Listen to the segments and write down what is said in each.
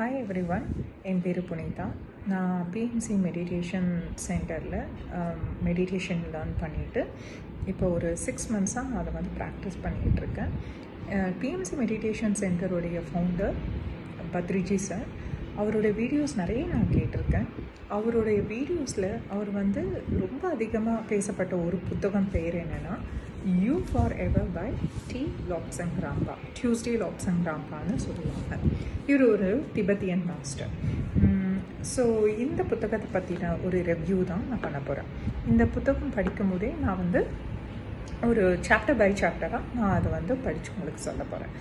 Hi every one, என் பேர் புனிதா. நான் PMC meditation சென்டரில் மெடிடேஷன் லேர்ன் பண்ணிவிட்டு இப்போ ஒரு 6 மந்த்ஸாக அதை வந்து ப்ராக்டிஸ் பண்ணிகிட்ருக்கேன். பிஎம்சி மெடிடேஷன் சென்டருடைய ஃபவுண்டர் பத்ரிஜி சார், அவருடைய வீடியோஸ் நிறைய நான் கேட்டிருக்கேன். அவருடைய வீடியோஸில் அவர் வந்து ரொம்ப அதிகமாக பேசப்பட்ட ஒரு புத்தகம் பேர் என்னென்னா you forever by T Lobsang Rampa, Tuesday Lobsang ராம்பான்னு சொல்லுவாங்க. இவர் ஒரு திபெத்தியன் மாஸ்டர். ஸோ இந்த புத்தகத்தை பற்றின ஒரு ரிவ்யூ தான் நான் பண்ண போகிறேன். இந்த புத்தகம் படிக்கும் போதே நான் வந்து ஒரு சாப்டர் பை சாப்டராக நான் அதை வந்து படித்து உங்களுக்கு சொல்ல போகிறேன்.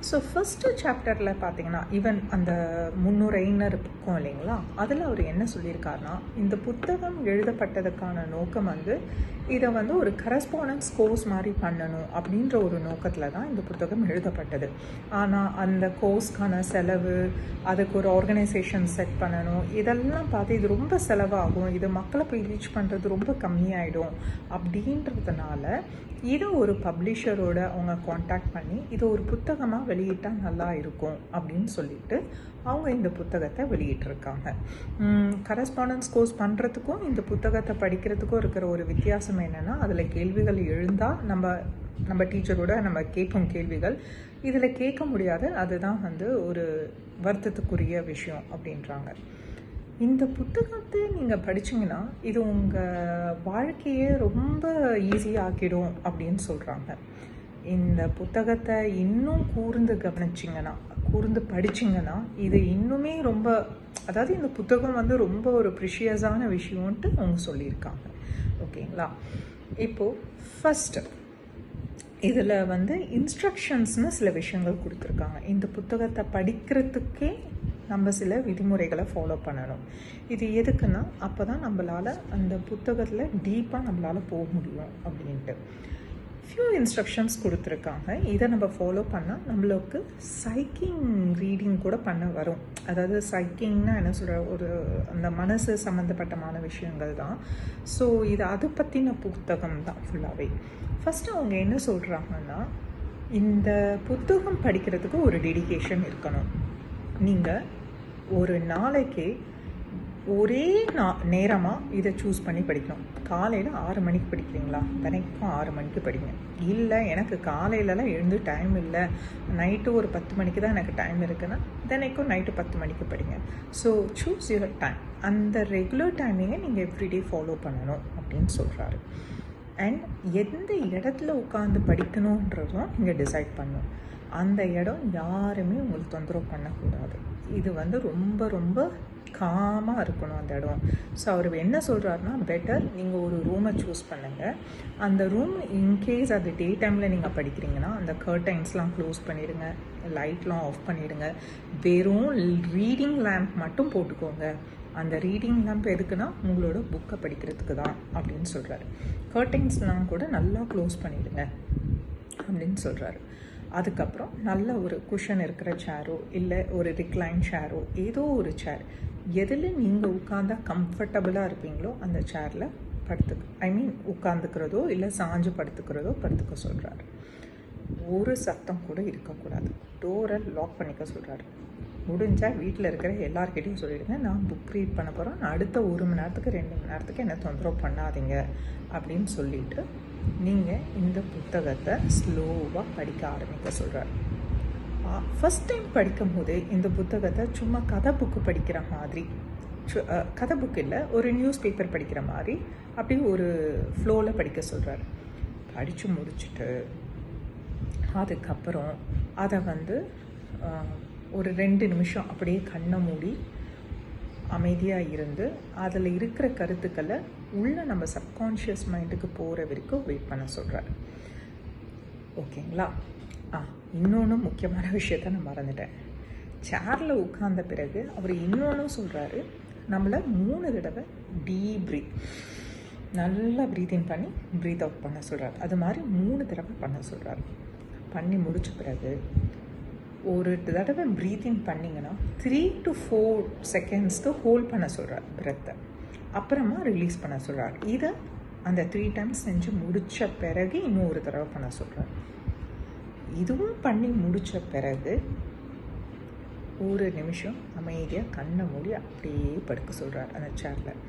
ஸோ ஃபஸ்ட்டு சாப்டரில் பார்த்தீங்கன்னா ஈவன் அந்த முன்னுரைன்னு இருக்கும் இல்லைங்களா, அதில் அவர் என்ன சொல்லியிருக்காருனா, இந்த புத்தகம் எழுதப்பட்டதுக்கான நோக்கம் வந்து இதை வந்து ஒரு கரஸ்பாண்டன்ஸ் கோர்ஸ் மாதிரி பண்ணணும் அப்படின்ற ஒரு நோக்கத்தில் தான் இந்த புத்தகம் எழுதப்பட்டது. ஆனால் அந்த கோர்ஸ்க்கான செலவு, அதுக்கு ஒரு ஆர்கனைசேஷன் செட் பண்ணணும், இதெல்லாம் பார்த்து இது ரொம்ப செலவாகும், இது மக்களை போய் ரீச் பண்ணுறது ரொம்ப கம்மியாயிடும் அப்படின்றதுனால இதை ஒரு பப்ளிஷரோட அவங்க காண்டாக்ட் பண்ணி இதை ஒரு புத்தகமாக வெளியிட்டால் நல்லா இருக்கும் அப்படின்னு சொல்லிட்டு அவங்க இந்த புத்தகத்தை வெளியிட்டிருக்காங்க. கரஸ்பாண்டன்ஸ் கோர்ஸ் பண்ணுறதுக்கும் இந்த புத்தகத்தை படிக்கிறதுக்கும் இருக்கிற ஒரு வித்தியாசம் என்னென்னா, அதில் கேள்விகள் எழுந்தால் நம்ம டீச்சரோட நம்ம கேட்கும் கேள்விகள் இதில் கேட்க முடியாது. அதுதான் வந்து ஒரு வருத்தத்துக்குரிய விஷயம் அப்படின்றாங்க. இந்த புத்தகத்தை நீங்கள் படிச்சிங்கன்னா இது உங்கள் வாழ்க்கையே ரொம்ப ஈஸியாக்கிடும் அப்படின்னு சொல்கிறாங்க. இந்த புத்தகத்தை இன்னும் கூர்ந்து கவனிச்சிங்கன்னா, கூர்ந்து படிச்சிங்கன்னா இது இன்னுமே ரொம்ப, அதாவது இந்த புத்தகம் வந்து ரொம்ப ஒரு ப்ரிஷியஸான விஷயம்ன்ட்டு அவங்க சொல்லியிருக்காங்க. ஓகேங்களா? இப்போது ஃபஸ்ட்டு இதில் வந்து இன்ஸ்ட்ரக்ஷன்ஸ்னு சில விஷயங்கள் கொடுத்துருக்காங்க. இந்த புத்தகத்தை படிக்கிறதுக்கே நம்ம சில விதிமுறைகளை ஃபாலோ பண்ணணும். இது எதுக்குன்னா, அப்போ தான் நம்மளால் அந்த புத்தகத்தில் டீப்பாக நம்மளால் போக முடியும் அப்படின்ட்டு ஃபியூ இன்ஸ்ட்ரக்ஷன்ஸ் கொடுத்துருக்காங்க. இதை நம்ம ஃபாலோ பண்ணால் நம்மளுக்கு சைக்கிங் ரீடிங் கூட பண்ண வரும். அதாவது சைக்கிங்னா என்ன சொல்கிற, ஒரு அந்த மனசு சம்மந்தப்பட்டமான விஷயங்கள் தான். ஸோ இது அதை பற்றின புத்தகம் தான் ஃபுல்லாகவே. ஃபஸ்ட்டு அவங்க என்ன சொல்கிறாங்கன்னா, இந்த புத்தகம் படிக்கிறதுக்கு ஒரு டெடிகேஷன் இருக்கணும். நீங்கள் ஒரு நாளைக்கு ஒரே நேரமாக இதை சூஸ் பண்ணி படிக்கணும். காலையில் 6 மணிக்கு படிக்கிறீங்களா, தினைக்கும் 6 மணிக்கு படிங்க. இல்லை எனக்கு காலையிலலாம் எழுந்து டைம் இல்லை, நைட்டு ஒரு 10 மணிக்கு தான் எனக்கு டைம் இருக்குன்னா தினைக்கும் நைட்டு 10 மணிக்கு படிங்க. So choose your time. அந்த ரெகுலர் டைமிங்கை நீங்கள் எவ்ரிடே ஃபாலோ பண்ணணும் அப்படின்னு சொல்கிறாரு. அண்ட் எந்த இடத்துல உட்காந்து படிக்கணுன்றதும் நீங்கள் டிசைட் பண்ணணும். அந்த இடம் யாருமே உங்களுக்கு தொந்தரவு பண்ணக்கூடாது. இது வந்து ரொம்ப ரொம்ப காமாக இருக்கணும் அந்த இடம். ஸோ அவர் என்ன சொல்கிறாருன்னா, பெட்டர் நீங்கள் ஒரு ரூமை சூஸ் பண்ணுங்கள். அந்த ரூம் இன்கேஸ் அது டே டைமில் நீங்கள் படிக்கிறீங்கன்னா அந்த கர்டைன்ஸ்லாம் க்ளோஸ் பண்ணிடுங்க, லைட்லாம் ஆஃப் பண்ணிவிடுங்க, வெறும் ரீடிங் லேம்ப் மட்டும் போட்டுக்கோங்க. அந்த ரீடிங் லேம்ப் எதுக்குன்னா உங்களோட புக்கை படிக்கிறதுக்கு தான் அப்படின்னு சொல்கிறாரு. கர்டைன்ஸ்லாம் கூட நல்லா க்ளோஸ் பண்ணிவிடுங்க அப்படின்னு சொல்கிறாரு. அதுக்கப்புறம் நல்ல ஒரு குஷன் இருக்கிற சேரோ இல்லை ஒரு ரிக்ளைன் சேரோ, ஏதோ ஒரு சேர், எதில் நீங்கள் உட்காந்தா கம்ஃபர்டபுளாக இருப்பீங்களோ அந்த சேரில் உட்காந்துக்கிறதோ இல்லை சாஞ்சு படுத்துக்க சொல்கிறாரு. ஒரு சத்தம் கூட இருக்கக்கூடாது. டோரை லாக் பண்ணிக்க சொல்கிறாரு. முடிஞ்சால் வீட்டில் இருக்கிற எல்லார்கிட்டையும் சொல்லிவிடுங்க, நான் புக் ரீட் பண்ண போகிறேன், நான் அடுத்த 1 மணி நேரத்துக்கு 2 மணி நேரத்துக்கு என்னை தொந்தரவு பண்ணாதீங்க அப்படின்னு சொல்லிவிட்டு நீங்கள் இந்த புத்தகத்தை ஸ்லோவாக படிக்க ஆரம்பிக்க சொல்கிறார். ஃபஸ்ட் டைம் படிக்கும் போது இந்த புத்தகத்தை சும்மா கதை புக்கு படிக்கிற மாதிரி, கதை புக்கு இல்லை, ஒரு நியூஸ் பேப்பர் படிக்கிற மாதிரி அப்படி ஒரு ஃப்ளோவில் படிக்க சொல்கிறார். படித்து முடிச்சுட்டு அதுக்கப்புறம் அதை வந்து ஒரு 2 நிமிஷம் அப்படியே கண்ணை மூடி அமைதியாக இருந்து அதில் இருக்கிற கருத்துக்களை உள்ள நம்ம சப்கான்ஷியஸ் மைண்டுக்கு போகிற வரைக்கும் வெயிட் பண்ண சொல்கிறார். ஓகேங்களா? இன்னொன்று முக்கியமான விஷயத்த நான் மறந்துட்டேன். சேரில் உட்கார்ந்த பிறகு அவர் இன்னொன்று சொல்கிறாரு, நம்மளை 3 தடவை டீப் ப்ரீத், நல்லா ப்ரீத்திங் பண்ணி ப்ரீத் அவுட் பண்ண சொல்கிறார். அது மாதிரி 3 தடவை பண்ண சொல்கிறார். பண்ணி முடித்த பிறகு ஒரு தடவை ப்ரீத்திங் பண்ணிங்கன்னா 3 to 4 செகண்ட்ஸ்க்கு ஹோல்ட் பண்ண சொல்கிறார் பிரெத்தை. அப்புறமா ரிலீஸ் பண்ண சொல்கிறார். இதை அந்த 3 டைம்ஸ் செஞ்சு முடித்த பிறகு இன்னொரு தடவை பண்ண சொல்கிறார். இதுவும் பண்ணி முடித்த பிறகு ஒரு நிமிஷம் அமைதியாக கண்ணை மூடி அப்படியே படுக்க சொல்கிறார் அந்த சேரில்.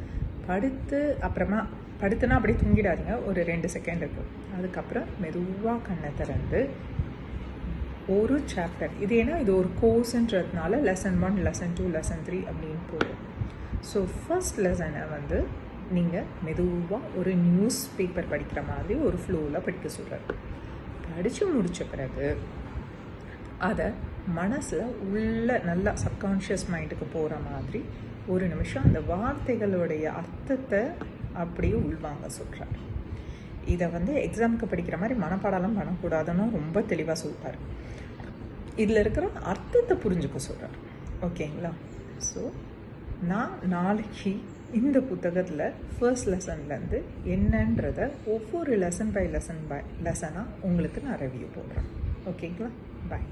படுத்து அப்புறமா படுத்துனா அப்படியே தூங்கிடாதீங்க, ஒரு 2 செகண்ட் இருக்கும். அதுக்கப்புறம் மெதுவாக கண்ணை திறந்து ஒரு சாப்டர், இது ஏன்னா இது ஒரு கோர்ஸுன்றதுனால லெசன் 1, லெசன் 2, லெசன் 3 அப்படின்னு போகும். ஸோ ஃபர்ஸ்ட் லெசனை வந்து நீங்கள் மெதுவாக ஒரு நியூஸ் பேப்பர் படிக்கிற மாதிரி ஒரு ஃப்ளோவில் படிக்க சொல்கிறார். படித்து முடித்த பிறகு அதை மனசில் உள்ள நல்லா சப்கான்ஷியஸ் மைண்டுக்கு போகிற மாதிரி ஒரு நிமிஷம் அந்த வார்த்தைகளுடைய அர்த்தத்தை அப்படியே உள்வாங்க சொல்கிறார். இதை வந்து எக்ஸாமுக்கு படிக்கிற மாதிரி மனப்பாடலாம் பண்ணக்கூடாதுன்னு ரொம்ப தெளிவாக சொல்கிறார். இதில் இருக்கிற அர்த்தத்தை புரிஞ்சுக்க சொல்கிறார். ஓகேங்களா? ஸோ நான் நாளைக்கு இந்த புத்தகத்தில் ஃபர்ஸ்ட் லெசன்லேருந்து என்னன்றதை ஒவ்வொரு லெசன் பை லெசனாக உங்களுக்கு நான் ரிவ்யூ போடுறேன். ஓகேங்களா? பாய்.